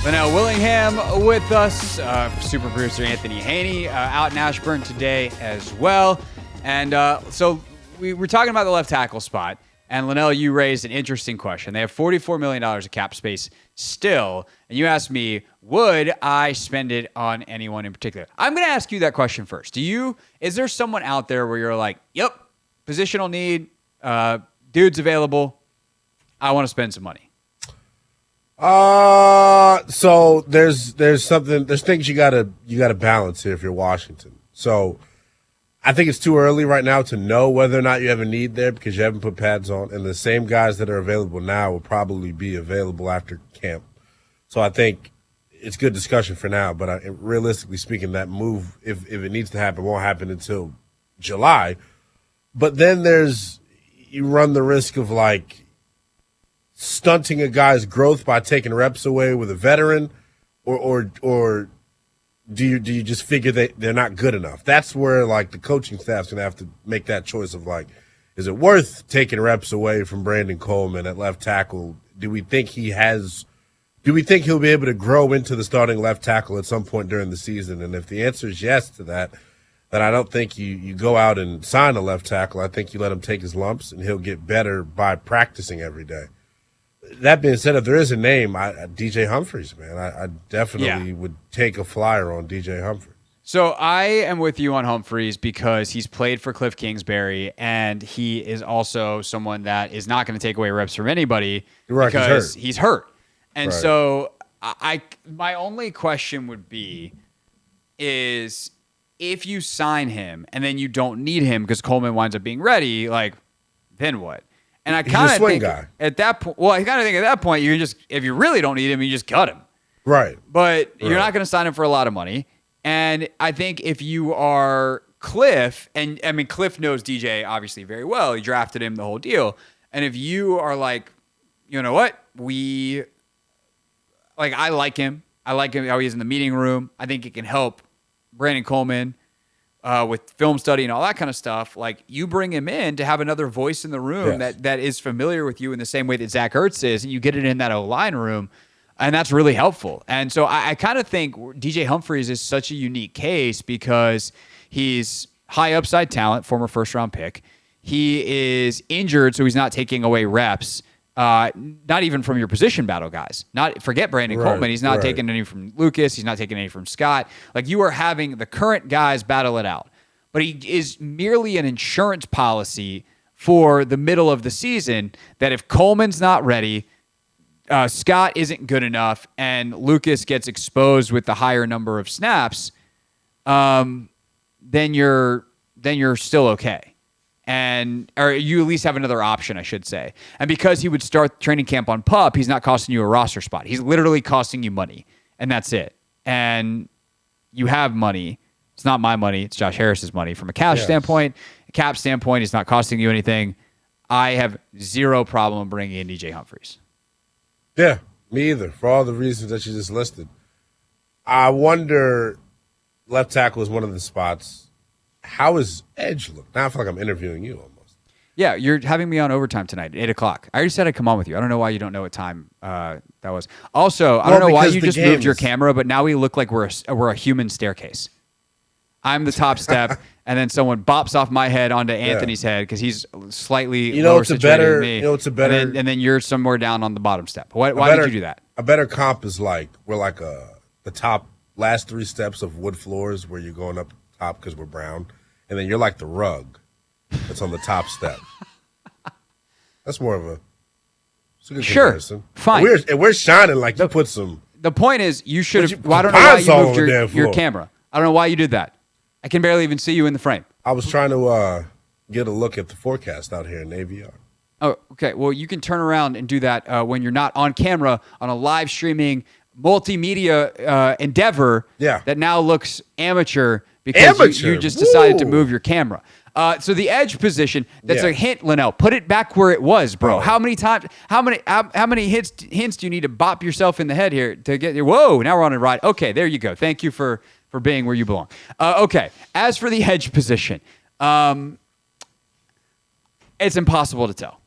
Lynnell Willingham with us, super producer Anthony Haney out in Ashburn today as well. And so we were talking about the left tackle spot. And Lynnell, you raised an interesting question. They have $44 million of cap space still. And you asked me, would I spend it on anyone in particular? I'm going to ask you that question first. Is there someone out there where you're like, yep, positional need, dude's available, I want to spend some money? So there's things you gotta balance here if you're Washington. So I think it's too early right now to know whether or not you have a need there because you haven't put pads on, and the same guys that are available now will probably be available after camp. So I think it's good discussion for now, but realistically speaking, that move, if it needs to happen, won't happen until July. But then you run the risk of like stunting a guy's growth by taking reps away with a veteran, or do you just figure that they're not good enough? That's where like the coaching staff's gonna have to make that choice of like, is it worth taking reps away from Brandon Coleman at left tackle? Do we think he'll be able to grow into the starting left tackle at some point during the season? And if the answer is yes to that, then I don't think you go out and sign a left tackle. I think you let him take his lumps and he'll get better by practicing every day. That being said, if there is a name, DJ Humphries, man, I definitely would take a flyer on DJ Humphries. So I am with you on Humphries because he's played for Cliff Kingsbury, and he is also someone that is not going to take away reps from anybody because he's hurt. And so my only question would be is if you sign him and then you don't need him because Coleman winds up being ready, like, then what? And I kind of think at that point, you just, if you really don't need him, you just cut him. Right. But you're not going to sign him for a lot of money. And I think if you are Cliff, and I mean, Cliff knows DJ obviously very well. He drafted him, the whole deal. And if you are like, you know what? I like him. I like him how he's in the meeting room. I think it can help Brandon Coleman with film study and all that kind of stuff. Like, you bring him in to have another voice in the room that is familiar with you in the same way that Zach Ertz is, and you get it in that O-line room, and that's really helpful. And so I kind of think DJ Humphries is such a unique case because he's high upside talent, former first-round pick. He is injured, so he's not taking away reps. Not even from your position battle guys. Forget Brandon Coleman. He's not taking any from Lucas. He's not taking any from Scott. Like, you are having the current guys battle it out. But he is merely an insurance policy for the middle of the season that if Coleman's not ready, Scott isn't good enough, and Lucas gets exposed with the higher number of snaps, then you're still okay. Or you at least have another option, I should say. And because he would start training camp on PUP, he's not costing you a roster spot. He's literally costing you money, and that's it. And you have money. It's not my money. It's Josh Harris's money. From a cash standpoint, a cap standpoint, it's not costing you anything. I have zero problem bringing in DJ Humphries. Yeah, me either, for all the reasons that you just listed. I wonder, left tackle is one of the spots. How is edge look? Now I feel like I'm interviewing you almost. Yeah, you're having me on overtime tonight at 8 o'clock. I already said I'd come on with you. I don't know why you don't know what time that was. Also, I don't know why you just moved your camera, but now we look like we're a human staircase. I'm the top step, and then someone bops off my head onto Anthony's head because he's slightly lower situated than me. And then you're somewhere down on the bottom step. Why did you do that? A better comp is like we're like the top last 3 steps of wood floors where you're going up top because we're brown, and then you're like the rug that's on the top step. That's more of a good comparison. Fine. We're shining like you put some. The point is, you should have. Well, I don't know why you moved your camera. I don't know why you did that. I can barely even see you in the frame. I was trying to get a look at the forecast out here in AVR. Oh, okay. Well, you can turn around and do that when you're not on camera on a live streaming multimedia endeavor that now looks amateur because you just decided to move your camera. So the edge position, that's a hint, Lynnell. Put it back where it was, bro. How many times, how many hints do you need to bop yourself in the head here to get here? Whoa, now we're on a ride. Okay, there you go. Thank you for being where you belong. Okay, as for the edge position, it's impossible to tell.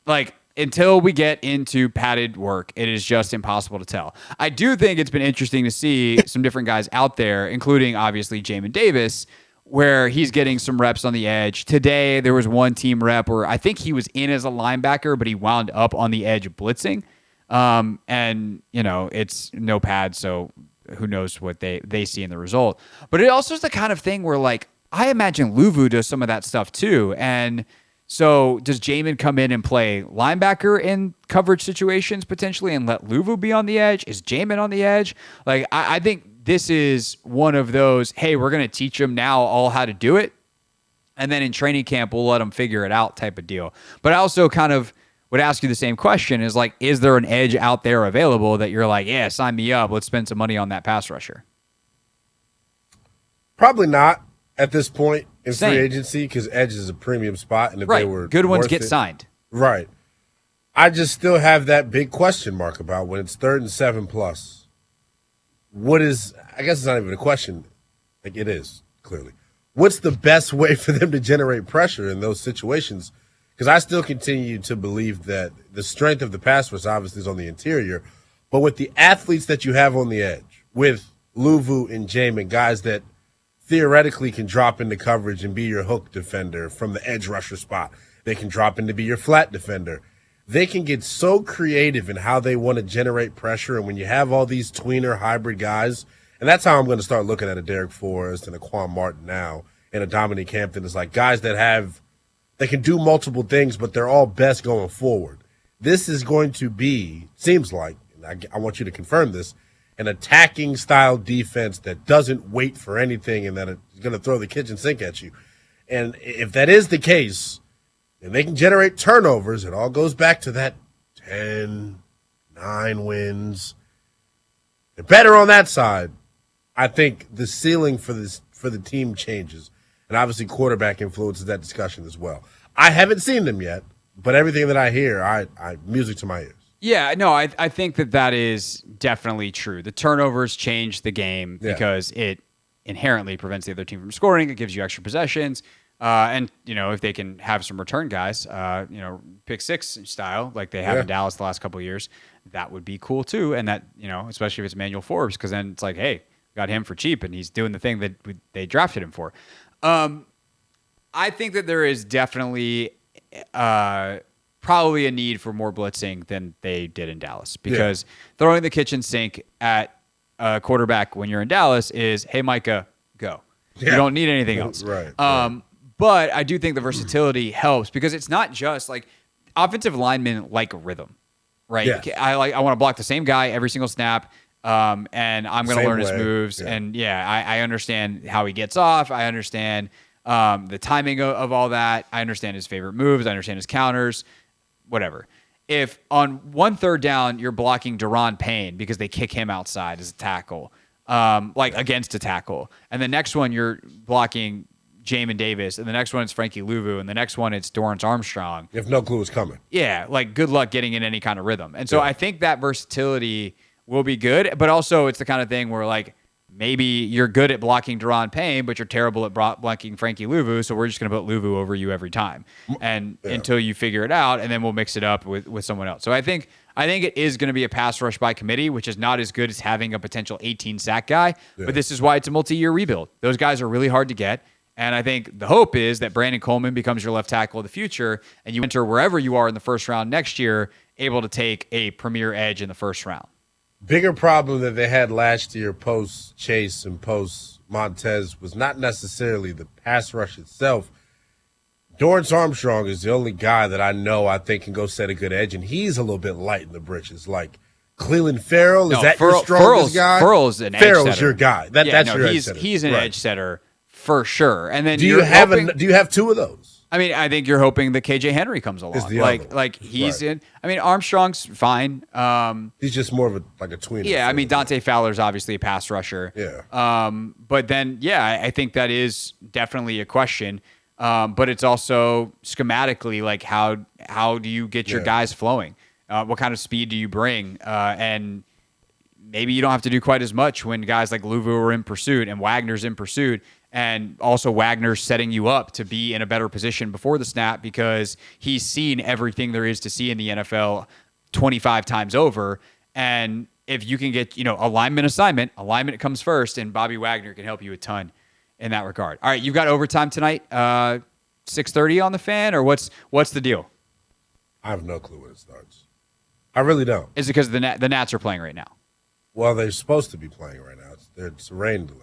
Like, until we get into padded work, it is just impossible to tell. I do think it's been interesting to see some different guys out there, including obviously Jamin Davis, where he's getting some reps on the edge. Today, there was one team rep where I think he was in as a linebacker, but he wound up on the edge blitzing. And, it's no pad, so who knows what they see in the result. But it also is the kind of thing where, like, I imagine Luvu does some of that stuff too. And so does Jamin come in and play linebacker in coverage situations potentially and let Luvu be on the edge? Is Jamin on the edge? Like, I think this is one of those, hey, we're going to teach them now all how to do it. And then in training camp, we'll let them figure it out type of deal. But I also kind of would ask you the same question is like, is there an edge out there available that you're like, yeah, sign me up. Let's spend some money on that pass rusher. Probably not at this point in free agency because edge is a premium spot. And if they were good ones get signed. Right. I just still have that big question mark about when it's 3rd and 7+. What is, I guess it's not even a question. Like it is, clearly. What's the best way for them to generate pressure in those situations? Because I still continue to believe that the strength of the pass rush obviously is on the interior, but with the athletes that you have on the edge, with Luvu and Jamin, guys that theoretically can drop into coverage and be your hook defender from the edge rusher spot. They can drop in to be your flat defender. They can get so creative in how they want to generate pressure. And when you have all these tweener hybrid guys, and that's how I'm going to start looking at a Derek Forrest and a Quan Martin now and a Dominique Hampton is like guys that they can do multiple things, but they're all best going forward. This is going to be, seems like, and I want you to confirm this, an attacking style defense that doesn't wait for anything and that it's going to throw the kitchen sink at you. And if that is the case, and they can generate turnovers, it all goes back to that 10, 9 wins. They're better on that side. I think the ceiling for the team changes. And obviously quarterback influences that discussion as well. I haven't seen them yet, but everything that I hear, I music to my ears. Yeah, no, I think that is definitely true. The turnovers change the game because it inherently prevents the other team from scoring. It gives you extra possessions. And, if they can have some return guys, pick six style like they have in Dallas the last couple of years, that would be cool too. And that, especially if it's Emmanuel Forbes, because then it's like, hey, got him for cheap and he's doing the thing that they drafted him for. I think that there is definitely probably a need for more blitzing than they did in Dallas because throwing the kitchen sink at a quarterback when you're in Dallas is, hey, Micah, go. You don't need anything else. Right. But I do think the versatility helps because it's not just like offensive linemen like rhythm, right? Yes. I want to block the same guy every single snap. And I'm going to learn his moves. Yeah. And I understand how he gets off. I understand the timing of all that. I understand his favorite moves. I understand his counters, whatever. If on 1/3 down, you're blocking Daron Payne because they kick him outside as a tackle, against a tackle. And the next one, you're blocking Jamin Davis. And the next one is Frankie Luvu. And the next one, it's Dorrance Armstrong. You have no clue what's coming. Yeah, good luck getting in any kind of rhythm. And so I think that versatility will be good, but also it's the kind of thing where maybe you're good at blocking Daron Payne, but you're terrible at blocking Frankie Luvu, so we're just going to put Luvu over you every time, and until you figure it out, and then we'll mix it up with someone else. So I think it is going to be a pass rush by committee, which is not as good as having a potential 18 sack guy, but this is why it's a multi-year rebuild. Those guys are really hard to get. And I think the hope is that Brandon Coleman becomes your left tackle of the future, and you enter wherever you are in the first round next year, able to take a premier edge in the first round. Bigger problem that they had last year post Chase and post Montez was not necessarily the pass rush itself. Dorrance Armstrong is the only guy that I think can go set a good edge, and he's a little bit light in the britches. Like Cleveland Farrell, is that your strongest guy? Farrell's an edge setter. Farrell's your guy. That's your edge setter. He's an edge setter for sure. And then do you have two of those? I mean, I think you're hoping that KJ Henry comes along. He's in. I mean, Armstrong's fine. He's just more of a tweener. Yeah, I mean, Dante Fowler's obviously a pass rusher. Yeah. But then, I think that is definitely a question. But it's also schematically how do you get your guys flowing? What kind of speed do you bring? And maybe you don't have to do quite as much when guys like Louvu are in pursuit and Wagner's in pursuit. And also Wagner's setting you up to be in a better position before the snap because he's seen everything there is to see in the NFL 25 times over. And if you can get, alignment comes first, and Bobby Wagner can help you a ton in that regard. All right, you've got overtime tonight, 6:30 on the Fan, or what's the deal? I have no clue when it starts. I really don't. Is it because the Nats are playing right now? Well, they're supposed to be playing right now. It's a rain delay.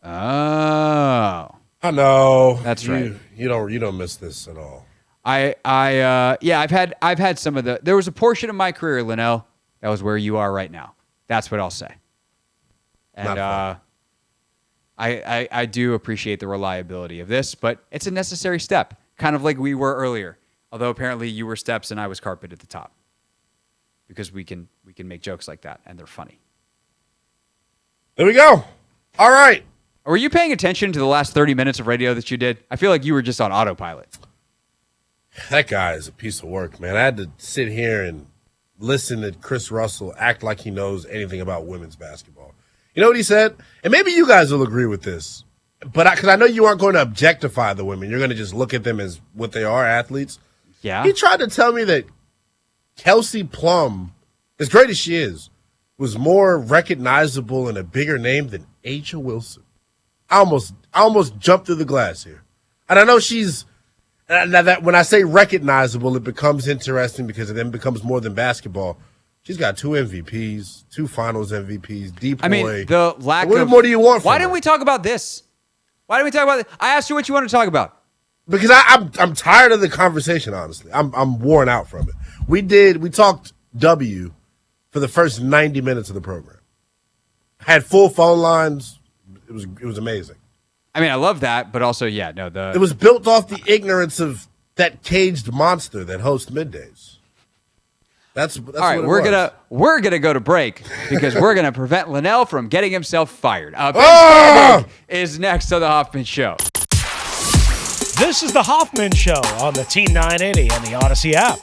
Oh, I know. That's right. You don't miss this at all. I've had some of there was a portion of my career, Lynnell, that was where you are right now. That's what I'll say. And I do appreciate the reliability of this, but it's a necessary step, kind of like we were earlier. Although apparently you were steps and I was carpet at the top, because we can make jokes like that and they're funny. There we go. All right. Were you paying attention to the last 30 minutes of radio that you did? I feel like you were just on autopilot. That guy is a piece of work, man. I had to sit here and listen to Chris Russell act like he knows anything about women's basketball. You know what he said? And maybe you guys will agree with this, but because I know you aren't going to objectify the women. You're going to just look at them as what they are, athletes. Yeah. He tried to tell me that Kelsey Plum, as great as she is, was more recognizable and a bigger name than Aja Wilson. I almost jumped through the glass here. And I know she's, now that when I say recognizable, it becomes interesting because it then becomes more than basketball. She's got 2 MVPs, 2 finals MVPs, deploy. I mean, the lack what of... more do you want from Why her? didn't we talk about this? Why didn't we talk about this? I asked you what you want to talk about. Because I'm tired of the conversation, honestly. I'm worn out from it. We talked W for the first 90 minutes of the program. Had full phone lines. It was amazing. I mean, I love that, but also, it was built off the ignorance of that caged monster that hosts middays. That's all right. We're gonna go to break because we're gonna prevent Lynnell from getting himself fired. Ben Standig is next to the Hoffman Show. This is the Hoffman Show on the T980 and the Odyssey app.